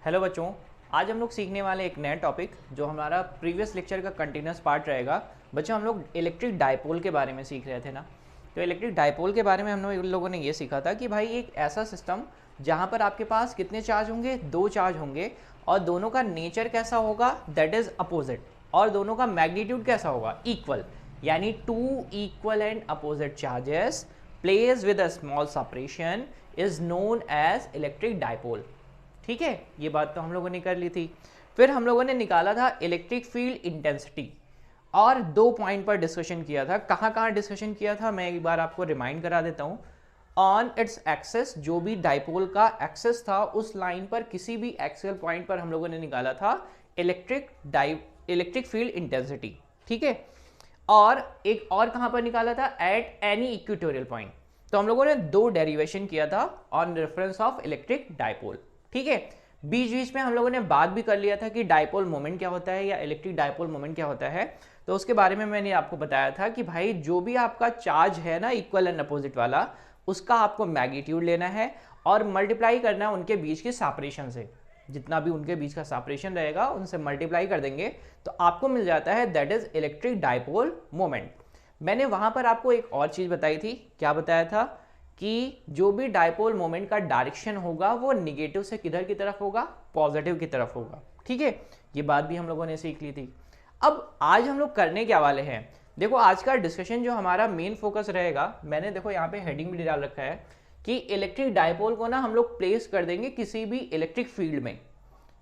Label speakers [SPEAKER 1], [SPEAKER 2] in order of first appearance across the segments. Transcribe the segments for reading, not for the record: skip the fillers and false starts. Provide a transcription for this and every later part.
[SPEAKER 1] Hello बच्चों, आज हम लोग सीखने वाले एक नया टॉपिक जो हमारा प्रीवियस लेक्चर का कंटिन्यूस पार्ट रहेगा। बच्चों, हम लोग इलेक्ट्रिक डायपोल के बारे में सीख रहे थे ना। तो इलेक्ट्रिक डायपोल के बारे में हम लोगों ने ये सीखा था कि भाई एक ऐसा सिस्टम जहाँ पर आपके पास कितने चार्ज होंगे, दो चार्ज होंगे, और दोनों का नेचर कैसा होगा, दैट इज अपोजिट, और दोनों का मैग्नीट्यूड कैसा होगा, इक्वल। यानी two equal and opposite charges place with a small separation is known as electric dipole. ठीक है, ये बात तो हम लोगों ने कर ली थी। फिर हम लोगों ने निकाला था इलेक्ट्रिक फील्ड इंटेंसिटी, और दो पॉइंट पर डिस्कशन किया था। कहाँ कहाँ डिस्कशन किया था मैं एक बार आपको रिमाइंड करा देता हूँ। ऑन इट्स एक्सेस, जो भी डाइपोल का एक्सेस था उस लाइन पर किसी भी एक्सियल पॉइंट पर हम लोगों ने निकाला था इलेक्ट्रिक फील्ड इंटेंसिटी। ठीक है, और एक और कहाँ पर निकाला था, एट एनी इक्वेटोरियल पॉइंट। तो हम लोगों ने दो डेरिवेशन किया था on reference of electric dipole. ठीक है, बीच बीच में हम लोगों ने बात भी कर लिया था कि डाइपोल मोमेंट क्या होता है या इलेक्ट्रिक डाइपोल मोमेंट क्या होता है। तो उसके बारे में मैंने आपको बताया था कि भाई जो भी आपका चार्ज है ना, इक्वल एंड अपोजिट वाला, उसका आपको मैग्नीट्यूड लेना है और मल्टीप्लाई करना है उनके बीच की सेपरेशन से। जितना भी उनके बीच का सेपरेशन रहेगा उनसे मल्टीप्लाई कर देंगे तो आपको मिल जाता है that is electric dipole moment. मैंने वहां पर आपको एक और चीज बताई थी। क्या बताया था कि जो भी डाइपोल मोमेंट का डायरेक्शन होगा वो निगेटिव से किधर की तरफ होगा, पॉजिटिव की तरफ होगा। ठीक है, ये बात भी हम लोगों ने सीख ली थी। अब आज हम लोग करने क्या वाले हैं, देखो आज का डिस्कशन जो हमारा मेन फोकस रहेगा, मैंने देखो यहाँ पे हेडिंग भी डाल रखा है कि इलेक्ट्रिक डाइपोल को ना हम लोग प्लेस कर देंगे किसी भी इलेक्ट्रिक फील्ड में,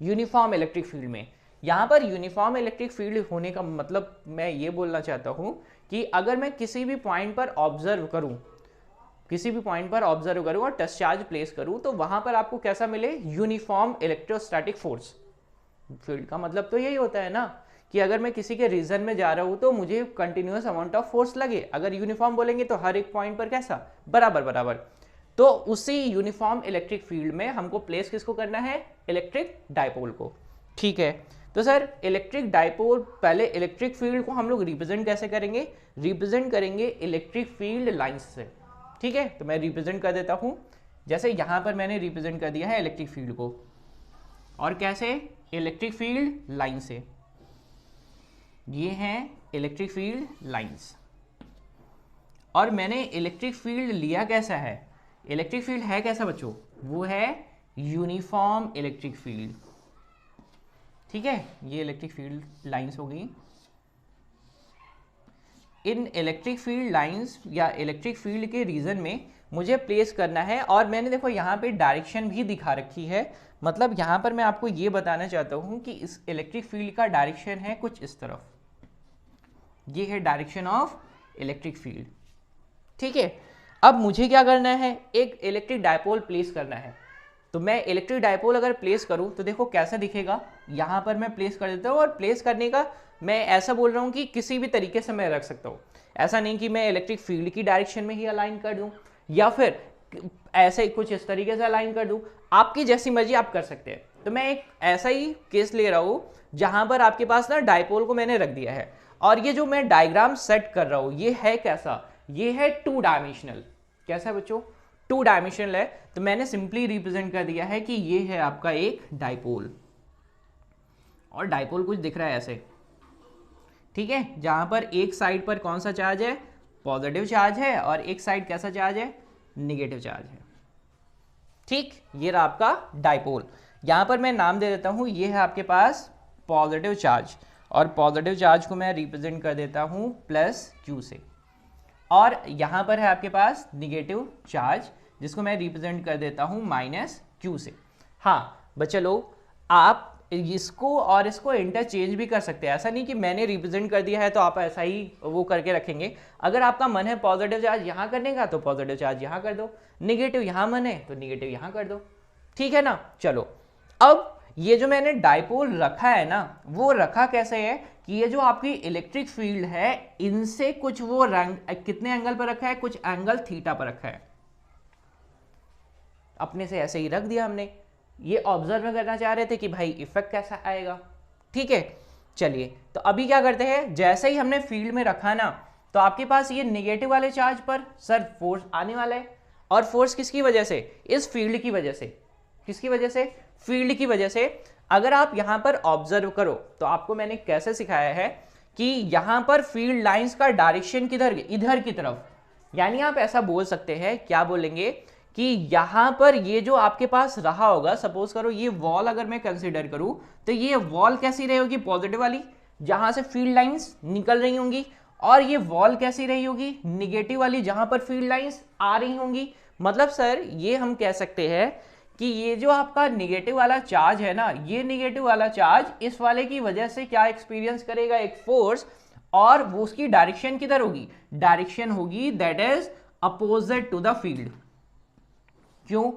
[SPEAKER 1] यूनिफॉर्म इलेक्ट्रिक फील्ड में। यहाँ पर यूनिफॉर्म इलेक्ट्रिक फील्ड होने का मतलब मैं ये बोलना चाहता हूँ कि अगर मैं किसी भी पॉइंट पर ऑब्जर्व करूँ, किसी भी पॉइंट पर ऑब्जर्व करूं और टच चार्ज प्लेस करूं, तो वहां पर आपको कैसा मिले, यूनिफॉर्म इलेक्ट्रोस्टैटिक फोर्स। फील्ड का मतलब तो यही होता है ना कि अगर मैं किसी के रीजन में जा रहा हूं तो मुझे कंटिन्यूअस अमाउंट ऑफ फोर्स लगे। अगर यूनिफॉर्म बोलेंगे तो हर एक पॉइंट पर कैसा, बराबर बराबर। तो उसी यूनिफॉर्म इलेक्ट्रिक फील्ड में हमको प्लेस किसको करना है, इलेक्ट्रिक डाइपोल को। ठीक है, तो सर इलेक्ट्रिक डाइपोल, पहले इलेक्ट्रिक फील्ड को हम लोग रिप्रेजेंट कैसे करेंगे, रिप्रेजेंट करेंगे इलेक्ट्रिक फील्ड लाइंस से। ठीक है, तो मैं रिप्रेजेंट कर देता हूं, जैसे यहां पर मैंने रिप्रेजेंट कर दिया है इलेक्ट्रिक फील्ड को, और कैसे, इलेक्ट्रिक फील्ड लाइन से। ये हैं इलेक्ट्रिक फील्ड लाइंस। और मैंने इलेक्ट्रिक फील्ड लिया कैसा है, इलेक्ट्रिक फील्ड है कैसा बच्चों, वो है यूनिफॉर्म इलेक्ट्रिक फील्ड। ठीक है, ये इलेक्ट्रिक फील्ड लाइंस हो गई। इन इलेक्ट्रिक फील्ड लाइंस या इलेक्ट्रिक फील्ड के रीजन में मुझे प्लेस करना है, और मैंने देखो यहाँ पे डायरेक्शन भी दिखा रखी है। मतलब यहाँ पर मैं आपको ये बताना चाहता हूँ कि इस इलेक्ट्रिक फील्ड का डायरेक्शन है कुछ इस तरफ, ये है डायरेक्शन ऑफ इलेक्ट्रिक फील्ड। ठीक है, अब मुझे क्या करना है, एक इलेक्ट्रिक डायपोल प्लेस करना है। तो मैं इलेक्ट्रिक डायपोल अगर प्लेस करूं तो देखो कैसा दिखेगा, यहां पर मैं प्लेस कर देता हूं। और प्लेस करने का मैं ऐसा बोल रहा हूं कि किसी भी तरीके से मैं रख सकता हूं। ऐसा नहीं कि मैं इलेक्ट्रिक फील्ड की डायरेक्शन में ही अलाइन कर दूं या फिर ऐसे कुछ इस तरीके से अलाइन कर दूं, आपकी जैसी मर्जी आप कर सकते हैं। तो मैं एक ऐसा ही केस ले रहा हूं जहां पर आपके पास ना डायपोल को मैंने रख दिया है, और ये जो मैं डायग्राम सेट कर रहा हूं ये है कैसा, ये है टू डायमेंशनल। कैसा है बच्चों, टू डायमेंशनल है। तो मैंने सिंपली रिप्रेजेंट कर दिया है कि ये है आपका एक डाइपोल, और डाइपोल कुछ दिख रहा है ऐसे। ठीक है, जहां पर एक साइड पर कौन सा चार्ज है, पॉजिटिव चार्ज है, और एक साइड कैसा चार्ज है, निगेटिव चार्ज है। ठीक, ये रहा आपका डाइपोल। यहां पर मैं नाम दे देता हूं, ये है आपके पास पॉजिटिव चार्ज, और पॉजिटिव चार्ज को मैं रिप्रेजेंट कर देता हूं प्लस क्यू से। और यहां पर है आपके पास निगेटिव चार्ज, जिसको मैं रिप्रेजेंट कर देता हूं माइनस क्यू से। हाँ बच्चे लोग, आप इसको और इसको इंटरचेंज भी कर सकते हैं। ऐसा नहीं कि मैंने रिप्रेजेंट कर दिया है तो आप ऐसा ही वो करके रखेंगे। अगर आपका मन है पॉजिटिव चार्ज यहाँ करने का तो पॉजिटिव चार्ज यहाँ कर दो, निगेटिव यहाँ मन है तो निगेटिव यहाँ कर दो। ठीक है ना, चलो अब ये जो मैंने डाइपोल रखा है ना, वो रखा कैसे है कि ये जो आपकी इलेक्ट्रिक फील्ड है इनसे कुछ वो रंग कितने एंगल पर रखा है, कुछ एंगल थीटा पर रखा है। अपने से ऐसे ही रख दिया हमने, ये ऑब्जर्व करना चाह रहे थे कि भाई इफेक्ट कैसा आएगा। ठीक है, चलिए तो अभी क्या करते हैं, जैसे ही हमने फील्ड में रखा ना, तो आपके पास ये निगेटिव वाले चार्ज पर सर फोर्स आने वाला है, और फोर्स किसकी वजह से, इस फील्ड की वजह से। किसकी वजह से? फील्ड की वजह से। अगर आप यहां पर ऑब्जर्व करो तो आपको मैंने कैसे सिखाया है कि यहां पर फील्ड लाइंस का डायरेक्शन किधर? इधर की तरफ। यानी आप ऐसा बोल सकते हैं, क्या बोलेंगे कि यहां पर ये जो आपके पास रहा होगा, सपोज करो ये वॉल अगर मैं कंसीडर करूं तो ये वॉल कैसी रही होगी? पॉजिटिव वाली, जहां से फील्ड लाइंस निकल रही होंगी। और ये वॉल कैसी रही होगी? निगेटिव वाली, जहां पर फील्ड लाइंस आ रही होंगी। मतलब सर ये हम कह सकते हैं कि ये जो आपका निगेटिव वाला चार्ज है ना, ये निगेटिव वाला चार्ज इस वाले की वजह से क्या एक्सपीरियंस करेगा? एक फोर्स। और वो उसकी डायरेक्शन किधर होगी? डायरेक्शन होगी that is opposite to the field. क्यों?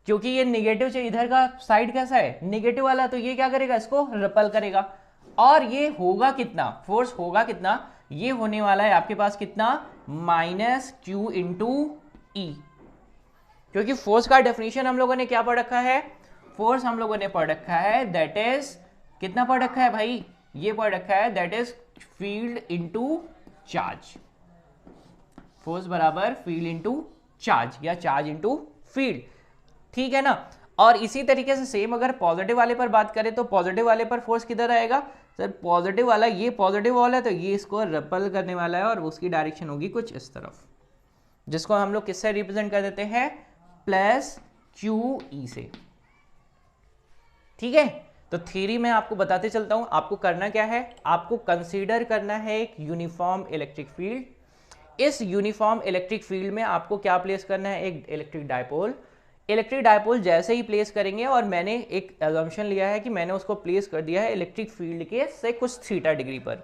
[SPEAKER 1] क्योंकि ये निगेटिव से इधर का साइड कैसा है? निगेटिव वाला, तो ये क्या करेगा? इसको रिपल करेगा। और ये होगा कितना? फोर्स होगा कितना? ये होने वाला है आपके पास कितना? -q इंटू ई। क्योंकि फोर्स का डेफिनेशन हम लोगों ने क्या पढ़ रखा है? फोर्स हम लोगों ने पढ़ रखा है दैट इज, कितना पढ़ रखा है भाई? ये पढ़ रखा है that is field into charge. Force बराबर फील्ड इंटू चार्ज या चार्ज इंटू फील्ड, ठीक है ना। और इसी तरीके से सेम अगर पॉजिटिव वाले पर बात करें तो पॉजिटिव वाले पर फोर्स किधर आएगा? सर पॉजिटिव वाला, ये पॉजिटिव वाला है तो ये इसको रिपल करने वाला है और उसकी डायरेक्शन होगी कुछ इस तरफ, जिसको हम लोग किससे रिप्रेजेंट कर देते हैं? +QE से। ठीक है, तो थ्योरी में आपको बताते चलता हूं। आपको करना क्या है? आपको कंसीडर करना है एक यूनिफॉर्म इलेक्ट्रिक फील्ड। इस यूनिफॉर्म इलेक्ट्रिक फील्ड में आपको क्या प्लेस करना है? एक इलेक्ट्रिक डायपोल। इलेक्ट्रिक डायपोल जैसे ही प्लेस करेंगे, और मैंने एक अजम्पशन लिया है कि मैंने उसको प्लेस कर दिया है इलेक्ट्रिक फील्ड के से कुछ थीटा डिग्री पर।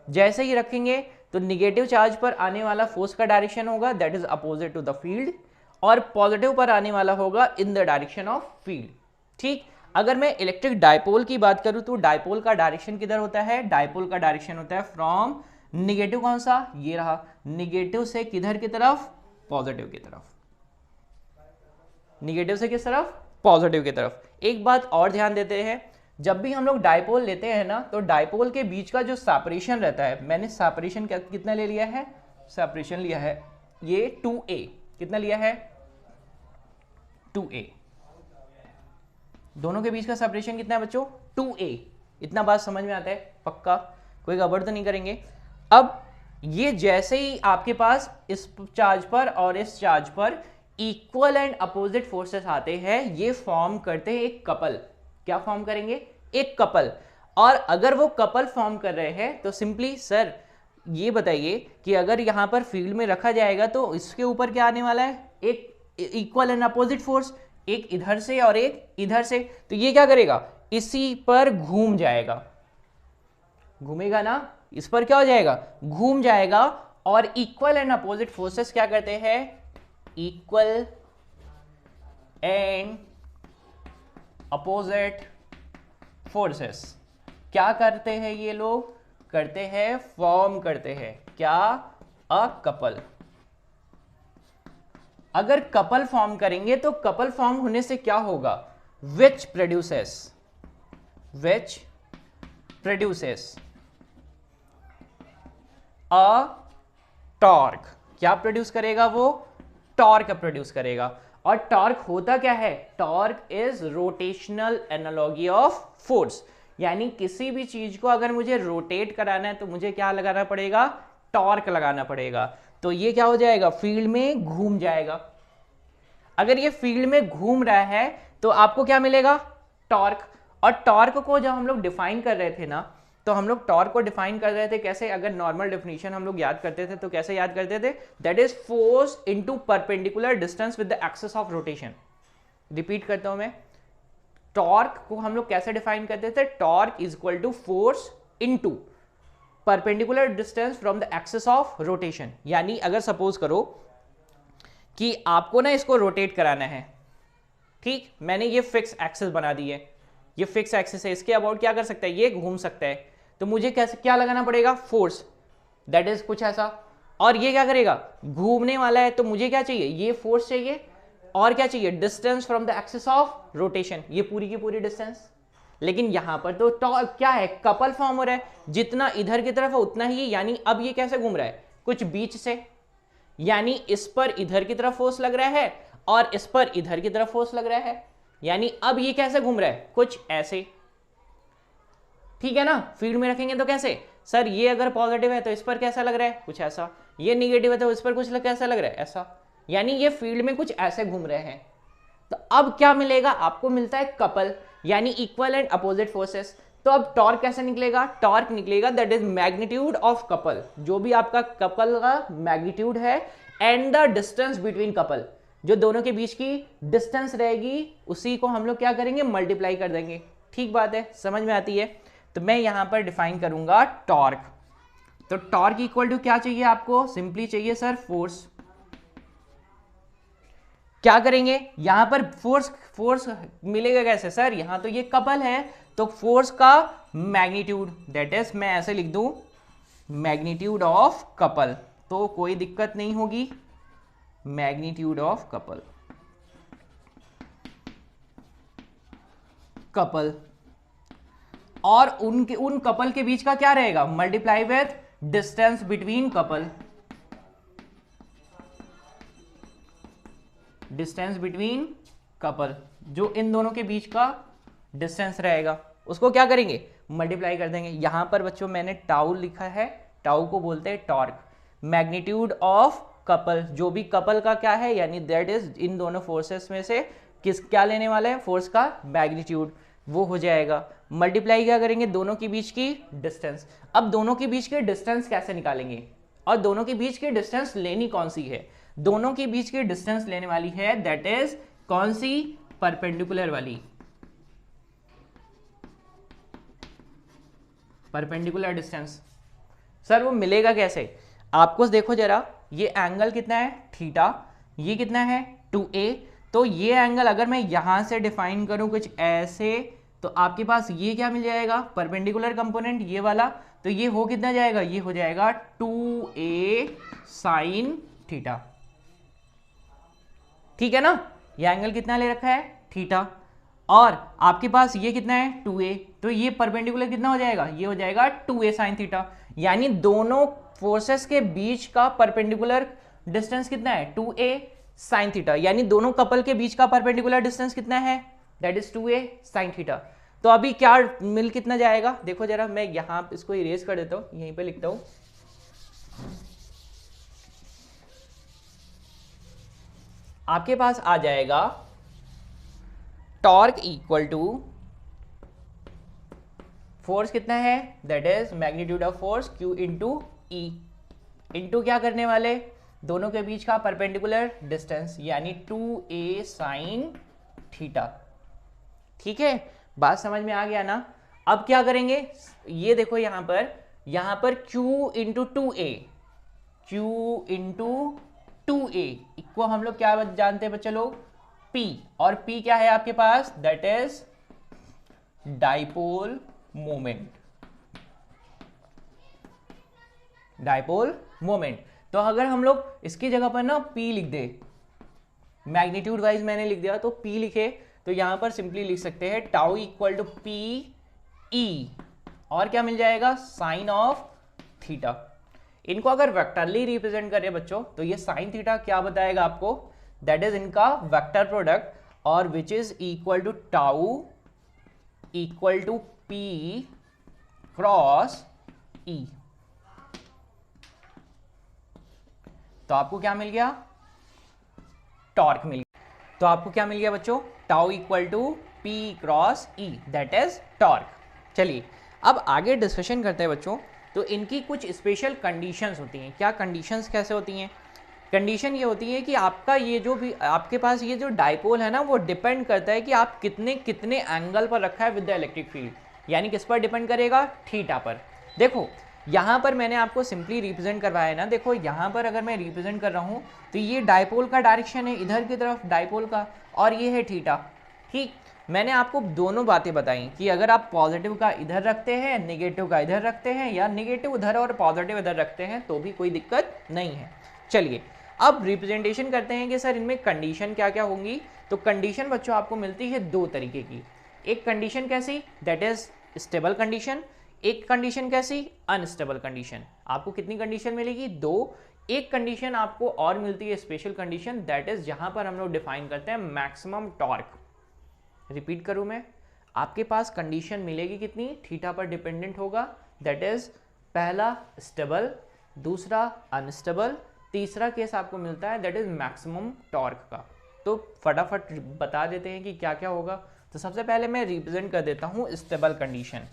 [SPEAKER 1] जैसे ही रखेंगे तो निगेटिव चार्ज पर आने वाला फोर्स का डायरेक्शन होगा that is opposite to the field, और पॉजिटिव पर आने वाला होगा in the direction of field. ठीक, अगर मैं इलेक्ट्रिक डायपोल की बात करूं तो डायपोल का डायरेक्शन किधर होता है? डायपोल का डायरेक्शन होता है फ्रॉम निगेटिव, कौन सा? ये रहा, निगेटिव से किधर की तरफ? पॉजिटिव की तरफ। निगेटिव से किस तरफ? पॉजिटिव की तरफ। एक बात और ध्यान देते हैं, जब भी हम लोग डायपोल लेते हैं ना, तो डायपोल के बीच का जो सेपरेशन रहता है, मैंने सेपरेशन कितना ले लिया है? सेपरेशन लिया है ये 2a। कितना लिया है? 2a। दोनों के बीच का सेपरेशन कितना है बच्चों? 2a। इतना बात समझ में आता है? पक्का, कोई गड़बड़ तो नहीं करेंगे। अब ये जैसे ही आपके पास इस चार्ज पर और इस चार्ज पर इक्वल एंड अपोजिट फोर्सेस आते हैं, ये फॉर्म करते हैं एक कपल। क्या फॉर्म करेंगे? एक कपल। और अगर वो कपल फॉर्म कर रहे हैं तो सिंपली सर ये बताइए कि अगर यहां पर फील्ड में रखा जाएगा तो इसके ऊपर क्या आने वाला है? एक इक्वल एंड अपोजिट फोर्स, एक इधर से और एक इधर से। तो ये क्या करेगा? इसी पर घूम जाएगा, घूमेगा ना, इस पर क्या हो जाएगा? घूम जाएगा। और इक्वल एंड अपोजिट फोर्सेस क्या करते हैं? इक्वल एंड अपोजिट फोर्सेस क्या करते हैं? ये लोग करते हैं, फॉर्म करते हैं क्या? A couple. अगर कपल फॉर्म करेंगे तो कपल फॉर्म होने से क्या होगा? Which produces a torque. क्या प्रोड्यूस करेगा? वो टॉर्क प्रोड्यूस करेगा। और टॉर्क होता क्या है? Torque is rotational analogy of force. यानी किसी भी चीज को अगर मुझे रोटेट कराना है तो मुझे क्या लगाना पड़ेगा? टॉर्क लगाना पड़ेगा। तो ये क्या हो जाएगा? फील्ड में घूम जाएगा। अगर ये फील्ड में घूम रहा है तो आपको क्या मिलेगा? टॉर्क। और टॉर्क को जब हम लोग डिफाइन कर रहे थे ना, तो हम लोग टॉर्क को डिफाइन कर रहे थे कैसे? अगर नॉर्मल डेफिनेशन हम लोग याद करते थे तो कैसे याद करते थे? That is force into perpendicular distance with the axis of rotation. Repeat करता हूं मैं, टॉर्क को हम लोग कैसे डिफाइन करते थे? Torque is equal to force into perpendicular distance from the axis of rotation. यानी अगर सपोज करो कि आपको ना इसको रोटेट कराना है, ठीक, मैंने ये फिक्स एक्सिस बना दी है, ये फिक्स एक्सिस है, इसके अबाउट क्या कर सकता है? ये घूम सकता है। तो मुझे कैसे क्या लगाना पड़ेगा? फोर्स, दैट इज कुछ ऐसा। और ये क्या करेगा? घूमने वाला है, तो मुझे क्या चाहिए? ये फोर्स चाहिए। और क्या चाहिए? Distance from the axis of rotation, ये पूरी की पूरी डिस्टेंस। लेकिन यहां पर तो क्या है? कपल फॉर्म हो रहा है, जितना इधर की तरफ है उतना ही। यानी अब ये कैसे घूम रहा है? कुछ बीच से। यानी इस पर इधर की तरफ फोर्स लग रहा है और इस पर इधर की तरफ फोर्स लग रहा है। यानी अब ये कैसे घूम रहा है, कुछ ऐसे, ठीक है ना। फील्ड में रखेंगे तो कैसे, सर ये अगर पॉजिटिव है तो इस पर कैसा लग रहा है, कुछ ऐसा, ये निगेटिव है तो इस पर कुछ कैसा लग रहा है, ऐसा, यानी ये फील्ड में कुछ ऐसे घूम रहे हैं। तो अब क्या मिलेगा आपको, मिलता है कपल, यानी इक्वल एंड अपोजिट फोर्सेस। तो अब टॉर्क कैसे निकलेगा, टॉर्क निकलेगा that is magnitude of couple, जो भी आपका कपल का मैग्नीट्यूड है, and the distance between couple, जो दोनों के बीच की डिस्टेंस रहेगी उसी को हम लोग क्या करेंगे, मल्टीप्लाई कर देंगे। ठीक बात है, समझ में आती है। तो मैं यहां पर डिफाइन करूंगा टॉर्क। तो टॉर्क इक्वल टू क्या चाहिए आपको, सिंपली चाहिए सर फोर्स। क्या करेंगे यहां पर, फोर्स मिलेगा कैसे सर, यहां तो ये कपल है, तो फोर्स का मैग्नीट्यूड, दैट इज मैं ऐसे लिख दूं मैग्नीट्यूड ऑफ कपल, तो कोई दिक्कत नहीं होगी, मैग्नीट्यूड ऑफ कपल, और उन कपल के बीच का क्या रहेगा, multiply with distance between couple, distance between couple, जो इन दोनों के बीच का डिस्टेंस रहेगा उसको क्या करेंगे, मल्टीप्लाई कर देंगे। यहां पर बच्चों मैंने टाउ लिखा है, टाउ को बोलते हैं टॉर्क, मैग्नीट्यूड ऑफ कपल, जो भी कपल का क्या है, यानी दैट इज इन दोनों फोर्सेस में से क्या लेने वाला है, फोर्स का मैग्नीट्यूड, वो हो जाएगा। मल्टीप्लाई क्या करेंगे, दोनों के बीच की डिस्टेंस। अब दोनों के बीच के डिस्टेंस कैसे निकालेंगे, और दोनों के बीच की डिस्टेंस लेनी कौन सी है, दोनों के बीच की डिस्टेंस लेने वाली है दैट इज कौन सी, परपेंडिकुलर वाली, परपेंडिकुलर डिस्टेंस। सर वो मिलेगा कैसे, आपको देखो जरा, ये एंगल कितना है थीटा, ये कितना है 2a, तो ये एंगल अगर मैं यहां से डिफाइन करूं कुछ ऐसे, तो आपके पास ये क्या मिल जाएगा, परपेंडिकुलर कंपोनेंट ये वाला, तो ये हो कितना जाएगा, ये हो जाएगा 2a साइन थीटा, ठीक है ना। ये एंगल कितना ले रखा है, थीटा, और आपके पास ये कितना है 2a, तो ये परपेंडिकुलर कितना हो जाएगा, ये हो जाएगा 2a साइन थीटा, यानी दोनों फोर्सेस के बीच का परपेंडिकुलर डिस्टेंस कितना है 2a साइन थीटा, यानी दोनों कपल के बीच का परपेंडिकुलर डिस्टेंस कितना है, that is 2a sine theta. तो अभी क्या मिल कितना जाएगा, देखो जरा, मैं यहां इसको इरेज कर देता हूं, यहीं पे लिखता हूं, आपके पास आ जाएगा टॉर्क इक्वल टू फोर्स कितना है, that is magnitude of force q into E, into क्या करने वाले, दोनों के बीच का परपेंडिकुलर डिस्टेंस, यानी 2a साइन थीटा। ठीक है, बात समझ में आ गया ना। अब क्या करेंगे, ये देखो यहां पर q into 2a, q into 2a को हम लोग क्या जानते हैं बच्चे लोग, p, और p क्या है आपके पास, that is dipole moment, dipole moment. तो अगर हम लोग इसकी जगह पर ना p लिख दे, मैग्नीट्यूड वाइज मैंने लिख दिया, तो p लिखे, तो यहां पर सिंपली लिख सकते हैं tau equal to p e, और क्या मिल जाएगा, साइन ऑफ थीटा। इनको अगर वेक्टरली रिप्रेजेंट करें बच्चों, तो ये साइन थीटा क्या बताएगा आपको, दैट इज इनका वेक्टर प्रोडक्ट, और which is equal to tau equal to p cross e। तो आपको क्या मिल गया, टॉर्क मिल गया। तो आपको क्या मिल गया बच्चों, tau equal to p cross e, that is torque. चलिए अब आगे डिस्कशन करते हैं बच्चों। तो इनकी कुछ स्पेशल कंडीशंस होती हैं। क्या कंडीशंस कैसे होती हैं, कंडीशन ये होती है कि आपका ये जो भी आपके पास ये जो डाइपोल है ना, वो डिपेंड करता है कि आप कितने कितने एंगल पर रखा है विद द इलेक्ट्रिक फील्ड, यानी किस पर डिपेंड करेगा, थीटा पर। देखो यहाँ पर मैंने आपको सिंपली रिप्रेजेंट करवाया है ना, देखो यहाँ पर अगर मैं रिप्रेजेंट कर रहा हूँ तो ये डाइपोल का डायरेक्शन है इधर की तरफ डाइपोल का, और ये है थीटा। ठीक, मैंने आपको दोनों बातें बताई कि अगर आप पॉजिटिव का इधर रखते हैं, नेगेटिव का इधर रखते हैं, या नेगेटिव उधर और पॉजिटिव इधर रखते हैं तो भी कोई दिक्कत नहीं है। चलिए अब रिप्रेजेंटेशन करते हैं कि सर इनमें कंडीशन क्या क्या होंगी। तो कंडीशन बच्चों आपको मिलती है दो तरीके की, एक कंडीशन कैसी, दैट इज स्टेबल कंडीशन, एक कंडीशन कैसी, अनस्टेबल कंडीशन। आपको कितनी कंडीशन मिलेगी, दो। एक कंडीशन आपको और मिलती है स्पेशल कंडीशन, दैट इज जहां पर हम लोग डिफाइन करते हैं मैक्सिमम टॉर्क। रिपीट करूं मैं, आपके पास कंडीशन मिलेगी कितनी, थीटा पर डिपेंडेंट होगा, दैट इज पहला स्टेबल, दूसरा अनस्टेबल, तीसरा केस आपको मिलता है दैट इज मैक्सिमम टॉर्क का। तो फटाफट बता देते हैं कि क्या क्या होगा। तो सबसे पहले मैं रिप्रेजेंट कर देता हूं स्टेबल कंडीशन,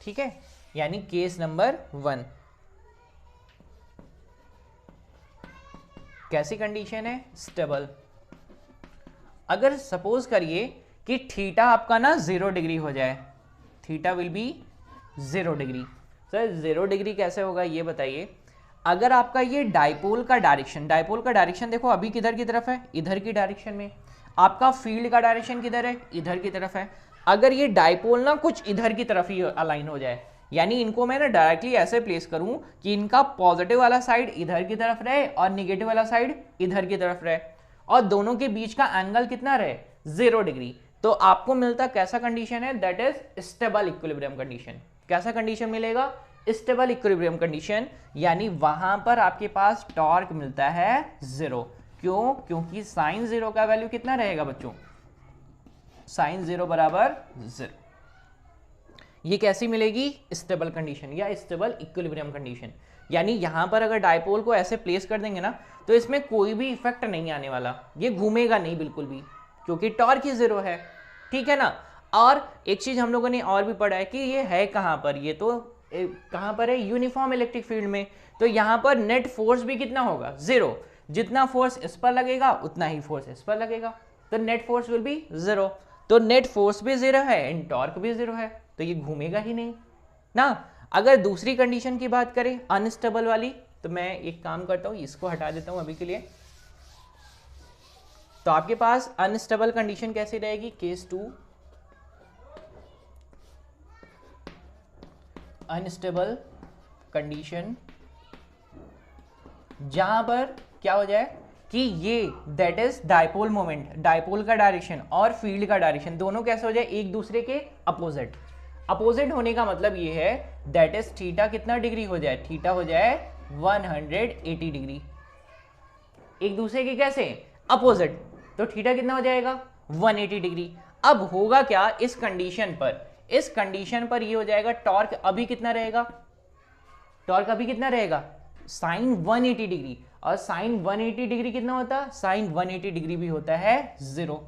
[SPEAKER 1] ठीक है, यानी केस नंबर 1। कैसी कंडीशन है, स्टेबल। अगर सपोज करिए कि थीटा आपका ना 0 डिग्री हो जाए, theta will be 0 degree. Sir 0 degree कैसे होगा ये बताइए। अगर आपका ये डाइपोल का डायरेक्शन देखो अभी किधर की तरफ है, इधर की डायरेक्शन में। आपका फील्ड का डायरेक्शन किधर है, इधर की तरफ है। अगर ये डाइपोल ना कुछ इधर की तरफ ही अलाइन हो जाए, यानी इनको मैं ना डायरेक्टली ऐसे प्लेस करूं कि इनका पॉजिटिव वाला साइड इधर की तरफ रहे और निगेटिव वाला साइड इधर की तरफ रहे, और दोनों के बीच का एंगल कितना रहे, 0 डिग्री, तो आपको मिलता कैसा कंडीशन है, that is stable equilibrium condition. कैसा कंडीशन मिलेगा, स्टेबल इक्विलिब्रियम कंडीशन, यानी वहां पर आपके पास टॉर्क मिलता है 0। क्यों, क्योंकि साइन 0 का वैल्यू कितना रहेगा बच्चों, साइन 0 बराबर 0। ये कैसी मिलेगी, स्टेबल कंडीशन या स्टेबल इक्विलिब्रियम कंडीशन। यानी यहां पर अगर डायपोल को ऐसे प्लेस कर देंगे ना, तो इसमें कोई भी इफेक्ट नहीं आने वाला, ये घूमेगा नहीं बिल्कुल भी, क्योंकि टॉर्क ही 0 है, ठीक है ना। और एक चीज हम लोगों ने और भी पढ़ा है कि ये है कहां पर, ये तो कहां पर है, यूनिफॉर्म इलेक्ट्रिक फील्ड में। तो यहां पर नेट फोर्स भी कितना होगा, 0। जितना फोर्स इस पर लगेगा उतना ही फोर्स इस पर लगेगा, तो नेट फोर्स विल बी 0। तो नेट फोर्स भी 0 है एंड टॉर्क भी 0 है, तो ये घूमेगा ही नहीं ना। अगर दूसरी कंडीशन की बात करें अनस्टेबल वाली, तो मैं एक काम करता हूं, इसको हटा देता हूं अभी के लिए। तो आपके पास अनस्टेबल कंडीशन कैसी रहेगी, केस 2, अनस्टेबल कंडीशन, जहां पर क्या हो जाए कि ये that is dipole moment, dipole का डायरेक्शन और फील्ड का डायरेक्शन दोनों कैसे हो जाए, एक दूसरे के अपोजिट। अपोजिट होने का मतलब ये है दैट इज थीटा कितना डिग्री हो जाए, थीटा हो जाए 180 डिग्री, एक दूसरे के कैसे अपोजिट, तो थीटा कितना हो जाएगा 180 डिग्री। अब होगा क्या इस कंडीशन पर, इस कंडीशन पर ये हो जाएगा टॉर्क अभी कितना रहेगा, टॉर्क अभी कितना रहेगा, साइन 180 डिग्री, और साइन 180 डिग्री कितना होता है, साइन 180 डिग्री भी होता है 0।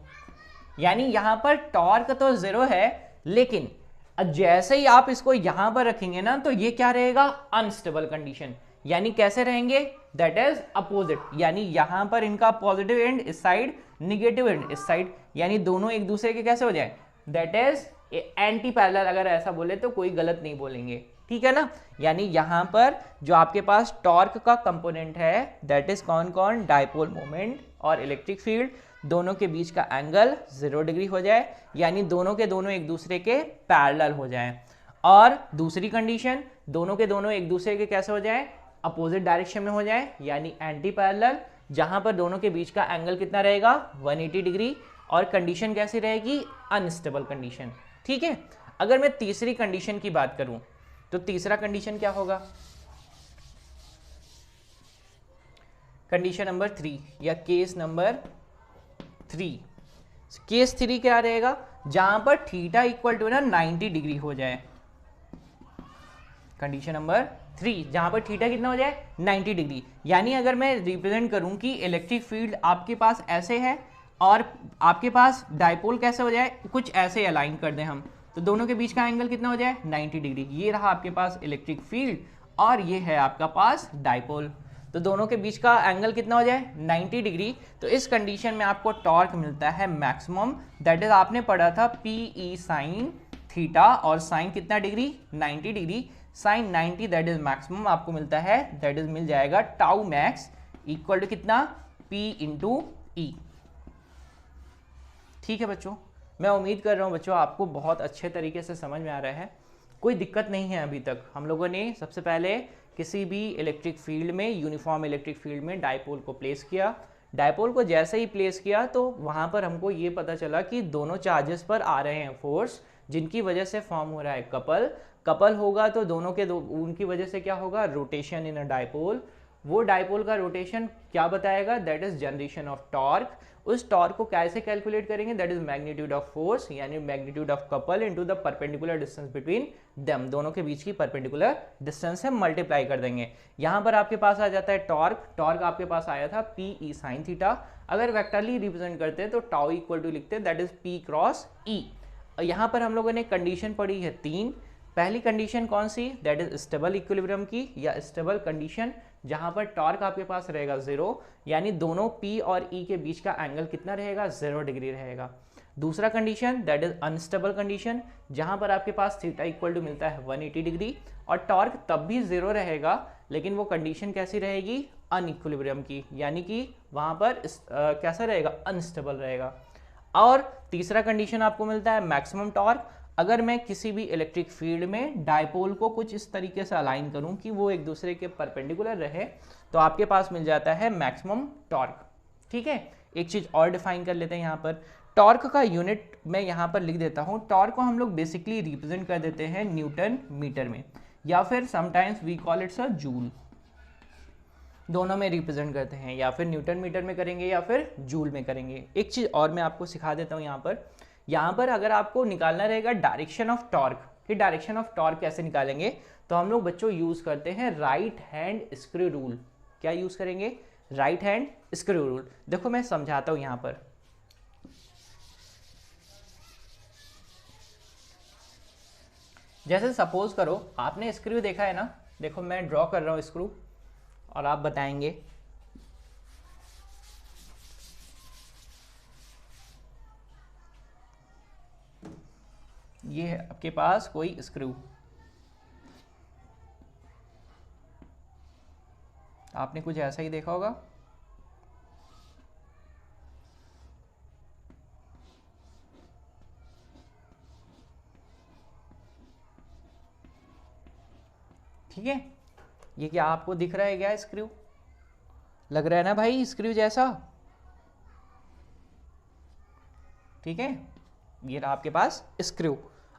[SPEAKER 1] यानी यहां पर टॉर्क तो 0 है, लेकिन जैसे ही आप इसको यहां पर रखेंगे ना, तो ये क्या रहेगा, अनस्टेबल कंडीशन। यानी कैसे रहेंगे, दैट इज अपोजिट, यानी यहां पर इनका पॉजिटिव एंड इस साइड, निगेटिव एंड इस साइड, यानी दोनों एक दूसरे के कैसे हो जाए, दैट इज एंटी पैरेलल। अगर ऐसा बोले तो कोई गलत नहीं बोलेंगे, ठीक है ना। यानी यहां पर जो आपके पास टॉर्क का कंपोनेंट है दैट इज कौन कौन, डाइपोल मोमेंट और इलेक्ट्रिक फील्ड, दोनों के बीच का एंगल 0 डिग्री हो जाए, यानी दोनों के दोनों एक दूसरे के पैरेलल हो जाएं। और दूसरी कंडीशन, दोनों के दोनों एक दूसरे के कैसे हो जाएं, अपोजिट डायरेक्शन में हो जाएं, यानी एंटी पैरेलल, जहां पर दोनों के बीच का एंगल कितना रहेगा 180 डिग्री, और कंडीशन कैसी रहेगी, अनस्टेबल कंडीशन, ठीक है। अगर मैं तीसरी कंडीशन की बात करूं, तो तीसरा कंडीशन क्या होगा, कंडीशन नंबर 3 या केस नंबर 3। केस 3 क्या रहेगा, जहां पर थीटा इक्वल टू ना 90 डिग्री हो जाए। कंडीशन नंबर 3 जहां पर थीटा कितना हो जाए 90 डिग्री, यानी अगर मैं रिप्रेजेंट करूं कि इलेक्ट्रिक फील्ड आपके पास ऐसे है और आपके पास डाइपोल कैसे हो जाए, कुछ ऐसे अलाइन कर दें हम, तो दोनों के बीच का एंगल कितना हो जाए 90 डिग्री। ये रहा आपके पास इलेक्ट्रिक फील्ड और ये है आपका पास डाइपोल, तो दोनों के बीच का एंगल कितना हो जाए 90 डिग्री। तो इस कंडीशन में आपको टॉर्क मिलता है मैक्सिमम, दैट इज आपने पढ़ा था PE साइन थीटा, और साइन कितना degree 90 degree, sine 90 that is maximum आपको मिलता है, दैट इज मिल जाएगा टाउ मैक्स इक्वल टू कितना P इंटू ई। ठीक है बच्चों, मैं उम्मीद कर रहा हूँ बच्चों आपको बहुत अच्छे तरीके से समझ में आ रहा है, कोई दिक्कत नहीं है। अभी तक हम लोगों ने सबसे पहले किसी भी इलेक्ट्रिक फील्ड में, यूनिफॉर्म इलेक्ट्रिक फील्ड में डाइपोल को प्लेस किया। डाइपोल को जैसे ही प्लेस किया तो वहाँ पर हमको ये पता चला कि दोनों चार्जेस पर आ रहे हैं फोर्स, जिनकी वजह से फॉर्म हो रहा है कपल। कपल होगा तो दोनों के उनकी वजह से क्या होगा, रोटेशन इन अ डाइपोल, वो डाइपोल का रोटेशन क्या बताएगा, that is generation of torque. उस टॉर्क को कैसे कैलकुलेट करेंगे, that is magnitude of force यानी magnitude of couple into the perpendicular distance between them, दोनों के बीच की परपेंडिकुलर डिस्टेंस से मल्टीप्लाई कर देंगे। यहां पर आपके पास आ जाता है टॉर्क, टॉर्क आपके पास आया था पी ई साइन थीटा। अगर वेक्टरली रिप्रेजेंट करते हैं तो टाउ इक्वल टू लिखते हैं दैट इज पी क्रॉस ई। यहां पर हम लोगों ने कंडीशन पढ़ी है 3। पहली कंडीशन कौन सी, दैट इज स्टेबल इक्विलिब्रियम की या स्टेबल कंडीशन, जहां पर टॉर्क आपके पास रहेगा 0 यानी दोनों P और E के बीच का एंगल कितना रहेगा, 0 डिग्री रहेगा। दूसरा condition that is unstable condition, जहां पर आपके पास थीटा इक्वल टू मिलता है 180 डिग्री और टॉर्क तब भी 0 रहेगा, लेकिन वो कंडीशन कैसी रहेगी, अनइक्विलिब्रियम की, यानी कि वहां पर कैसा रहेगा, अनस्टेबल रहेगा। और तीसरा कंडीशन आपको मिलता है मैक्सिमम टॉर्क। अगर मैं किसी भी इलेक्ट्रिक फील्ड में डाइपोल को कुछ इस तरीके से अलाइन करूं कि वो एक दूसरे के परपेंडिकुलर रहे तो आपके पास मिल जाता है मैक्सिमम टॉर्क। ठीक है, एक चीज और डिफाइन कर लेते हैं यहाँ पर, टॉर्क का यूनिट मैं यहाँ पर लिख देता हूँ। टॉर्क को हम लोग बेसिकली रिप्रेजेंट कर देते हैं न्यूटन मीटर में, या फिर sometimes we call it's a joule, दोनों में रिप्रेजेंट करते हैं, या फिर न्यूटन मीटर में करेंगे या फिर जूल में करेंगे। एक चीज और मैं आपको सिखा देता हूँ यहाँ पर अगर आपको निकालना रहेगा डायरेक्शन ऑफ टॉर्क, कि डायरेक्शन ऑफ टॉर्क कैसे निकालेंगे, तो हम लोग बच्चों यूज करते हैं राइट हैंड स्क्रू रूल। क्या यूज करेंगे, राइट हैंड स्क्रू रूल। देखो मैं समझाता हूं यहाँ पर। जैसे सपोज करो आपने स्क्रू देखा है ना, देखो मैं ड्रॉ कर रहा हूं स्क्रू और आप बताएंगे। ये है आपके पास कोई स्क्रू, आपने कुछ ऐसा ही देखा होगा। ठीक है, ये क्या आपको दिख रहा है, क्या स्क्रू लग रहा है ना भाई, स्क्रू जैसा। ठीक है, ये रहा आपके पास स्क्रू।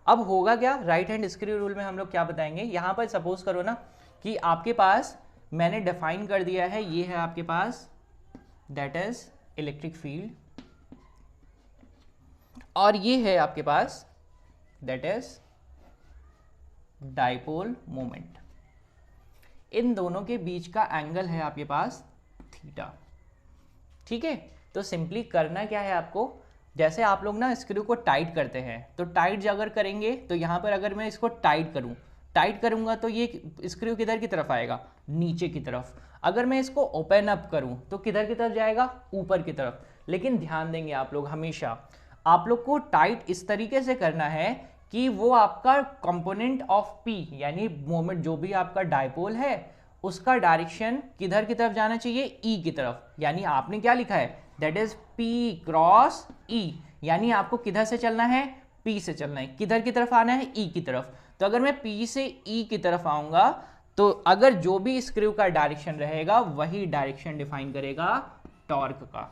[SPEAKER 1] अब होगा क्या, राइट हैंड स्क्रू रूल में हम लोग क्या बताएंगे, यहां पर सपोज करो ना कि आपके पास मैंने डिफाइन कर दिया है, ये है आपके पास दैट इज इलेक्ट्रिक फील्ड, और ये है आपके पास दैट इज डाइपोल मोमेंट। इन दोनों के बीच का एंगल है आपके पास थीटा। ठीक है, तो सिंपली करना क्या है आपको, जैसे आप लोग ना स्क्रू को टाइट करते हैं, तो टाइट अगर करेंगे तो यहाँ पर अगर मैं इसको टाइट करूंगा तो ये स्क्रू किधर की तरफ आएगा, नीचे की तरफ। अगर मैं इसको ओपन अप करूं तो किधर की तरफ जाएगा, ऊपर की तरफ। लेकिन ध्यान देंगे आप लोग, हमेशा आप लोग को टाइट इस तरीके से करना है कि वो आपका कंपोनेंट ऑफ पी यानी मोमेंट जो भी आपका डाइपोल है उसका डायरेक्शन किधर की तरफ जाना चाहिए, ई की तरफ। यानी आपने क्या लिखा है, दैट इज पी क्रॉस ई, यानी आपको किधर से चलना है, पी से चलना है। किधर की तरफ आना है, ई की तरफ। तो अगर मैं पी से ई की तरफ आऊंगा तो अगर जो भी स्क्रू का डायरेक्शन रहेगा वही डायरेक्शन डिफाइन करेगा टॉर्क का।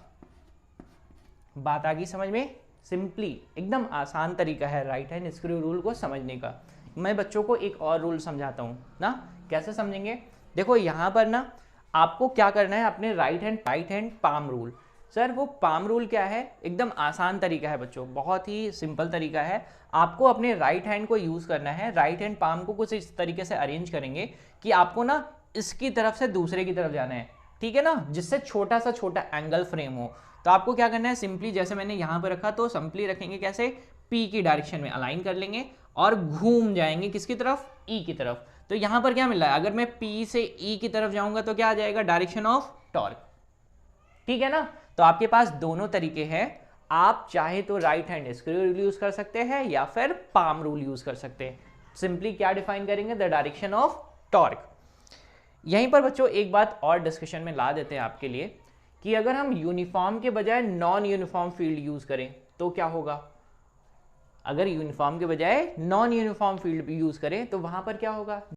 [SPEAKER 1] बात आ गई समझ में, सिंपली एकदम आसान तरीका है राइट हैंड स्क्रू रूल को समझने का। मैं बच्चों को एक और रूल समझाता हूं ना, कैसे समझेंगे। देखो यहां पर ना आपको क्या करना है, अपने right hand palm rule. Sir वो पाम रूल क्या है, एकदम आसान तरीका है बच्चों, बहुत ही सिंपल तरीका है। आपको अपने राइट हैंड को यूज करना है, राइट हैंड पाम को कुछ इस तरीके से अरेंज करेंगे कि आपको ना इसकी तरफ से दूसरे की तरफ जाना है, ठीक है ना, जिससे छोटा सा छोटा एंगल फ्रेम हो। तो आपको क्या करना है, सिंपली जैसे मैंने यहां पर रखा तो सिंपली रखेंगे कैसे, पी की डायरेक्शन में अलाइन कर लेंगे और घूम जाएंगे किसकी तरफ, ई की तरफ। तो यहां पर क्या मिल रहा है, अगर मैं पी से ई की तरफ जाऊंगा तो क्या आ जाएगा, डायरेक्शन ऑफ टॉर्क। ठीक है ना, तो आपके पास दोनों तरीके हैं, आप चाहे तो right hand screw rule use कर सकते हैं या फिर पाम रूल यूज कर सकते हैं। सिंपली क्या डिफाइन करेंगे, द डायरेक्शन ऑफ टॉर्क। यहीं पर बच्चों एक बात और डिस्कशन में ला देते हैं आपके लिए कि अगर हम यूनिफॉर्म के बजाय नॉन यूनिफॉर्म फील्ड यूज करें तो क्या होगा। अगर यूनिफॉर्म के बजाय नॉन यूनिफॉर्म फील्ड यूज करें तो वहां पर क्या होगा,